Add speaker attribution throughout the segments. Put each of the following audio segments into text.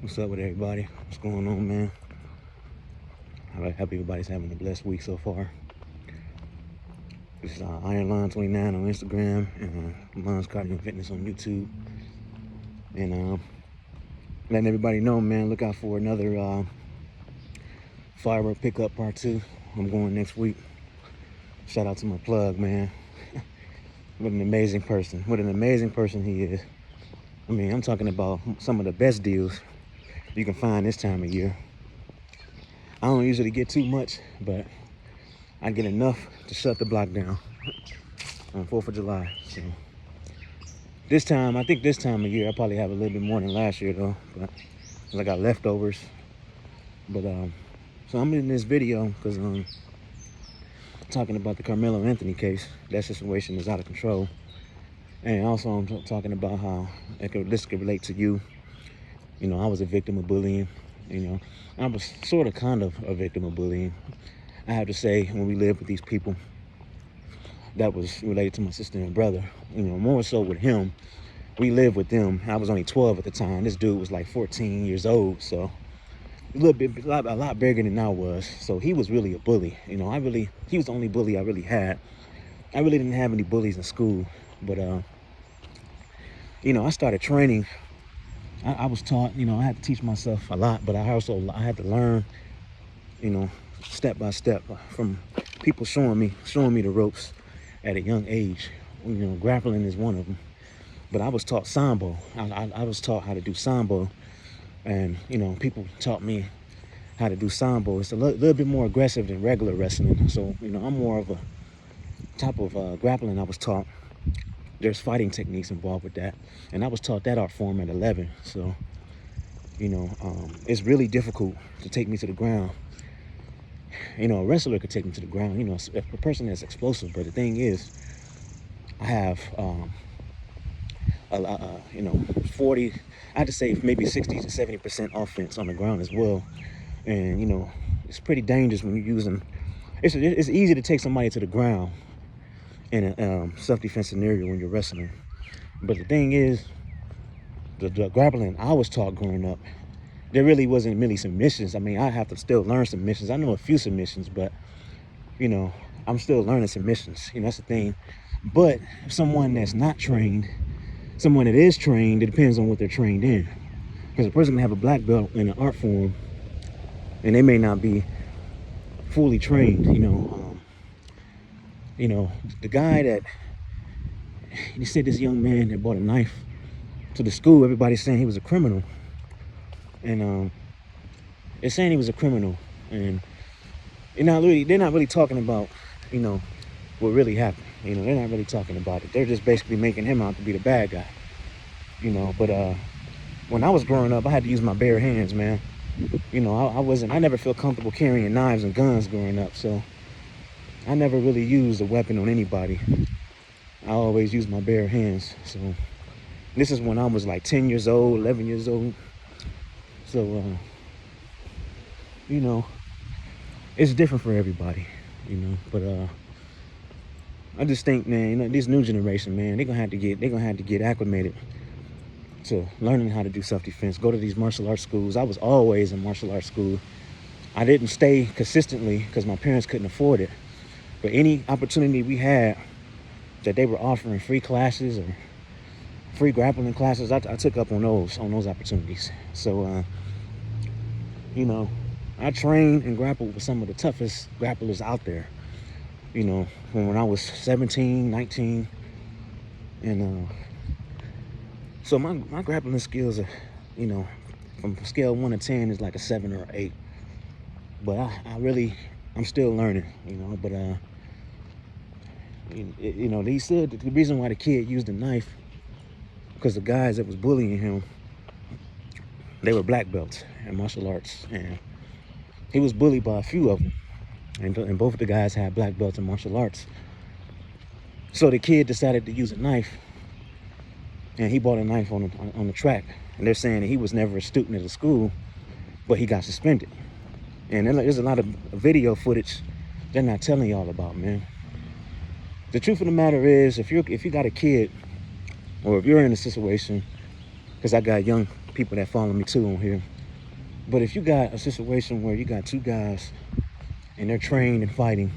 Speaker 1: What's up with everybody? What's going on, man? I hope everybody's having a blessed week so far. This is IronLine29 on Instagram and Mom's Cardio Fitness on YouTube. And letting everybody know, man, look out for another firework pickup part 2. I'm going next week. Shout out to my plug, man. What an amazing person. What an amazing person he is. I mean, I'm talking about some of the best deals you can find this time of year. I don't usually get too much, but I get enough to shut the block down on 4th of July. So this time, I think this time of year, I probably have a little bit more than last year though, but I got leftovers. But so I'm in this video because talking about the Carmelo Anthony case. That situation is out of control. And also I'm talking about how this could relate to you. You know, I was a victim of bullying. You know, I was sort of kind of a victim of bullying. I have to say, when we lived with these people, that was related to my sister and brother. You know, more so with him. We lived with them. I was only 12 at the time. This dude was like 14 years old. So a lot bigger than I was. So he was really a bully. You know, he was the only bully I really had. I really didn't have any bullies in school. But, you know, I started training. I was taught, you know, I had to teach myself a lot, but I had to learn, you know, step by step from people showing me the ropes at a young age. You know, grappling is one of them. But I was taught Sambo. I was taught how to do Sambo. And, you know, people taught me how to do Sambo. It's a little bit more aggressive than regular wrestling. So, you know, I'm more of a type of grappling I was taught. There's fighting techniques involved with that. And I was taught that art form at 11. So, you know, it's really difficult to take me to the ground. You know, a wrestler could take me to the ground, you know, a person that's explosive. But the thing is, I have, you know, 40, I had to say maybe 60 to 70% offense on the ground as well. And, you know, it's pretty dangerous when you're using, it's easy to take somebody to the ground in a self-defense scenario when you're wrestling. But the thing is, the grappling I was taught growing up, there really wasn't many submissions. I mean, I have to still learn submissions. I know a few submissions, but, you know, I'm still learning submissions. You know, that's the thing. But someone that's not trained, someone that is trained, it depends on what they're trained in. Because a person can have a black belt in an art form, and they may not be fully trained, you know. You know, the guy that, he said this young man that bought a knife to the school, everybody's saying he was a criminal. And they're saying he was a criminal. And they're not really talking about, you know, what really happened. You know, they're not really talking about it. They're just basically making him out to be the bad guy. You know, but when I was growing up, I had to use my bare hands, man. You know, I never felt comfortable carrying knives and guns growing up, so I never really used a weapon on anybody. I always used my bare hands. So this is when I was like 10 years old, 11 years old. So, you know, it's different for everybody, you know, but I just think, man, you know, this new generation, man, they're gonna have to get acclimated to learning how to do self-defense. Go to these martial arts schools. I was always in martial arts school. I didn't stay consistently because my parents couldn't afford it. But any opportunity we had that they were offering free classes or free grappling classes, I took up on those opportunities. So, you know, I trained and grappled with some of the toughest grapplers out there. You know, when I was 17, 19, and so my grappling skills are, you know, from scale 1 to 10 is like a 7 or 8. But I'm still learning, you know. But you know, they said the reason why the kid used a knife because the guys that was bullying him, they were black belts in martial arts, and he was bullied by a few of them, and both of the guys had black belts in martial arts. So the kid decided to use a knife, and he bought a knife on the track, and they're saying that he was never a student at the school, but he got suspended. And there's a lot of video footage they're not telling y'all about, man. The truth of the matter is, if you got a kid, or if you're in a situation, because I got young people that follow me too on here, But if you got a situation where you got two guys and they're trained and fighting,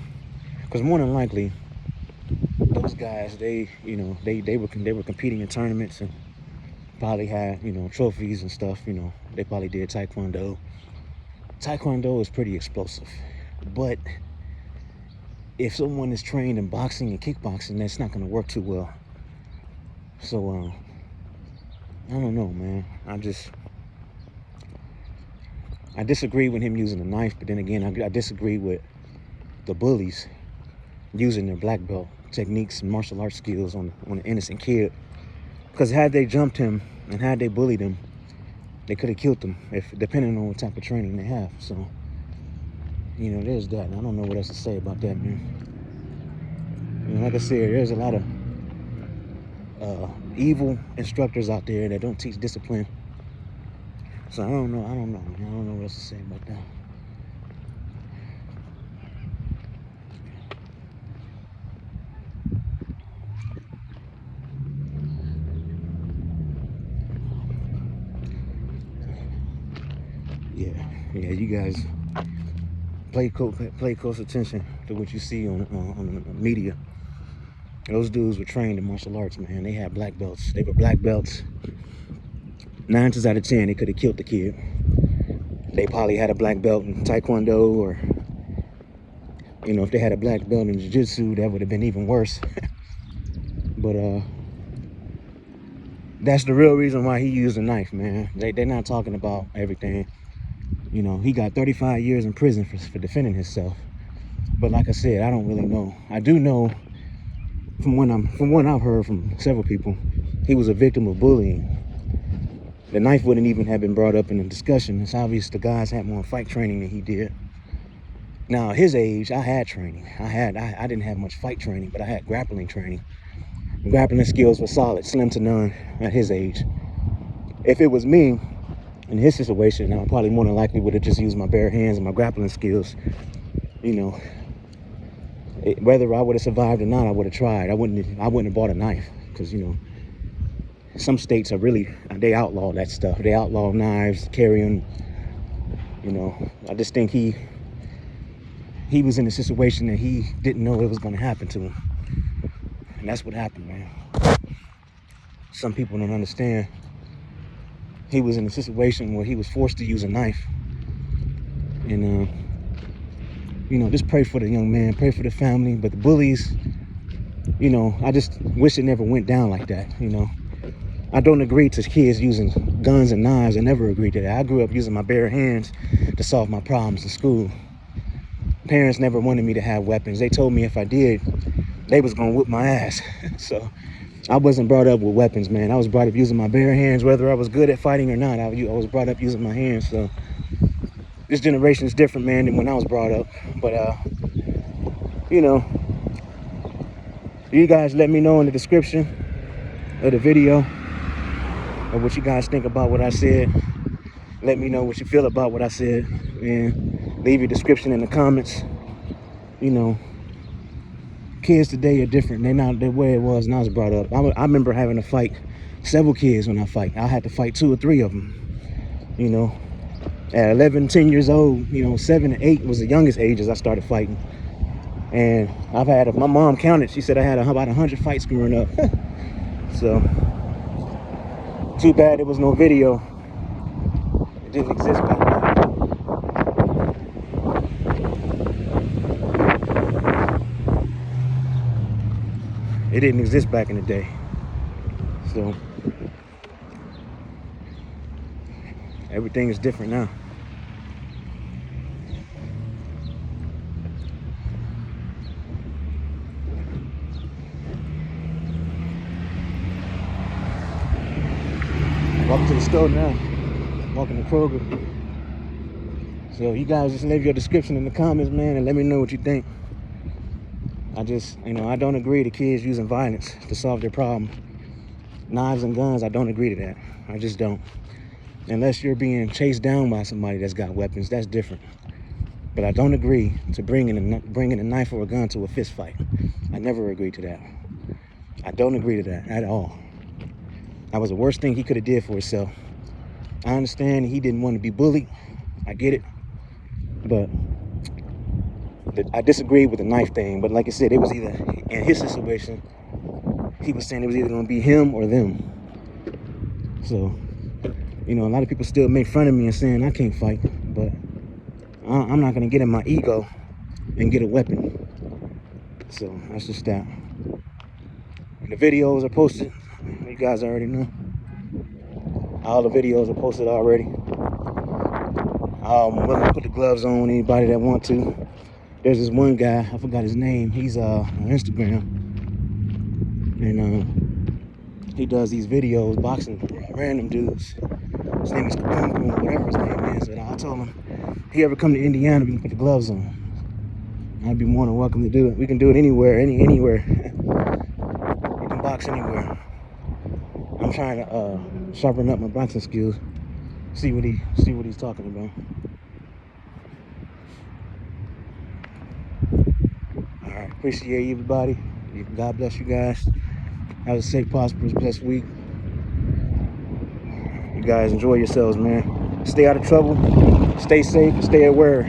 Speaker 1: because more than likely those guys, they were competing in tournaments and probably had, trophies and stuff. They probably did taekwondo. Taekwondo is pretty explosive, but if someone is trained in boxing and kickboxing, that's not going to work too well. So I don't know, man. I disagree with him using a knife, but then again, I disagree with the bullies using their black belt techniques and martial arts skills on an innocent kid. Because had they jumped him and had they bullied him, they could have killed him, depending on what type of training they have. So, there's that. I don't know what else to say about that, man. Like I said, there's a lot of evil instructors out there that don't teach discipline. So I don't know, man. I don't know what else to say about that. Yeah, you guys pay close attention to what you see on the media. Those dudes were trained in martial arts, man. They had black belts. They were black belts. 9 times out of 10, they could have killed the kid. They probably had a black belt in taekwondo, or if they had a black belt in jiu-jitsu, that would have been even worse. But that's the real reason why he used a knife, man. They're not talking about everything. He got 35 years in prison for defending himself. But like I said, I don't really know. I do know from what I've heard from several people, he was a victim of bullying. The knife wouldn't even have been brought up in the discussion. It's obvious the guys had more fight training than he did. Now, at his age, I had training. I didn't have much fight training, but I had grappling training. Grappling skills were solid, slim to none at his age. If it was me, in his situation, I probably more than likely would have just used my bare hands and my grappling skills. Whether I would have survived or not, I would have tried. I wouldn't have bought a knife, because some states they outlaw that stuff. They outlaw knives, carrying. I just think he was in a situation that he didn't know it was going to happen to him, and that's what happened, man. Some people don't understand. He was in a situation where he was forced to use a knife. And, just pray for the young man, pray for the family. But the bullies, I just wish it never went down like that, I don't agree to kids using guns and knives. I never agreed to that. I grew up using my bare hands to solve my problems in school. Parents never wanted me to have weapons. They told me if I did, they was going to whip my ass. So I wasn't brought up with weapons, man. I was brought up using my bare hands, whether I was good at fighting or not. I was brought up using my hands. So this generation is different, man, than when I was brought up. But, you guys let me know in the description of the video of what you guys think about what I said. Let me know what you feel about what I said. And leave your description in the comments. Kids today are different. They're not the way it was when I was brought up. I remember having to fight several kids when I fight. I had to fight 2 or 3 of them. At 11, 10 years old, 7 and 8 was the youngest ages I started fighting. And my mom counted. She said I had about 100 fights growing up. So, too bad there was no video. It didn't exist back then. It didn't exist back in the day. So everything is different now. Walking to the store now. Walking to Kroger. So you guys just leave your description in the comments, man, and let me know what you think. I don't agree to kids using violence to solve their problem. Knives and guns, I don't agree to that. I just don't. Unless you're being chased down by somebody that's got weapons, that's different. But I don't agree to bringing a knife or a gun to a fist fight. I never agreed to that. I don't agree to that at all. That was the worst thing he could have did for himself. I understand he didn't want to be bullied. I get it, but I disagree with the knife thing. But like I said, it was either, in his situation, he was saying it was either going to be him or them. So, you know, a lot of people still make fun of me and saying I can't fight, but I'm not going to get in my ego and get a weapon. So that's just that. And the videos are posted. You guys already know. All the videos are posted already. I'm willing to put the gloves on anybody that want to. There's this one guy, I forgot his name. He's on Instagram, and he does these videos boxing random dudes. His name is Kaboom, whatever his name is. And I told him, if he ever come to Indiana, we can put the gloves on. I'd be more than welcome to do it. We can do it anywhere, anywhere. You can box anywhere. I'm trying to sharpen up my boxing skills. See what he's talking about. All right, appreciate everybody. God bless you guys. Have a safe, prosperous, blessed week. You guys enjoy yourselves, man. Stay out of trouble. Stay safe. Stay aware.